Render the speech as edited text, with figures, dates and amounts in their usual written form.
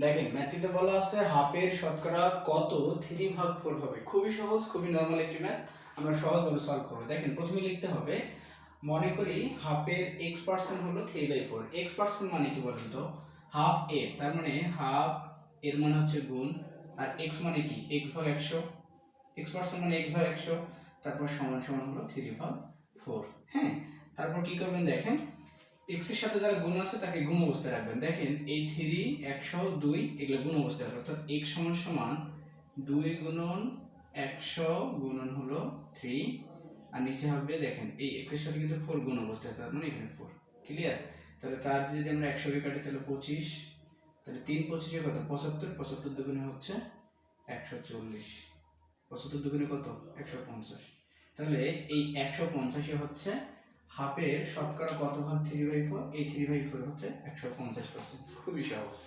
দেখেন ম্যাথটিতে বলা আছে হাফের শতকরা কত 3/4 হবে। খুবই সহজ, খুবই নরমাল একটি ম্যাথ, আমরা সহজভাবে সলভ করব। দেখেন প্রথমে লিখতে হবে, মনে করি হাফের x% হলো 3/4। x% মানে কি বলেন তো? হাফ এর, তার মানে হাফ এর মানে হচ্ছে গুণ, আর x মানে কি? x ভাগ 100, x% মানে x ভাগ 100, তারপর সমান সমান হলো 3/4। হ্যাঁ, তারপর কি করবেন দেখেন, x এর সাথে যারা গুণ আছে তাকে গুণ অবস্থায় রাখবেন। দেখেন এই 3, 100, 2 এগুলো গুণ অবস্থায় আছে, অর্থাৎ x সমান সমান 2 গুণন 100 গুণন হলো 3, আর নিচে হবে দেখেন এই x এর সাথে কিন্তু 4 গুণ অবস্থায় আছে, তার মানে এখানে 4। ক্লিয়ার? তাহলে 4 দিয়ে যদি আমরা 100 কে কাটি তাহলে 25, তাহলে 3 25 এর কত? 75, 75 দুগুণে হচ্ছে 140, 75 দুগুণে কত? 150। তাহলে এই 150 হচ্ছে হাফের শতকরা কত ভাগ 3/4? এই 3/4 হচ্ছে 150%। খুবই সহজ।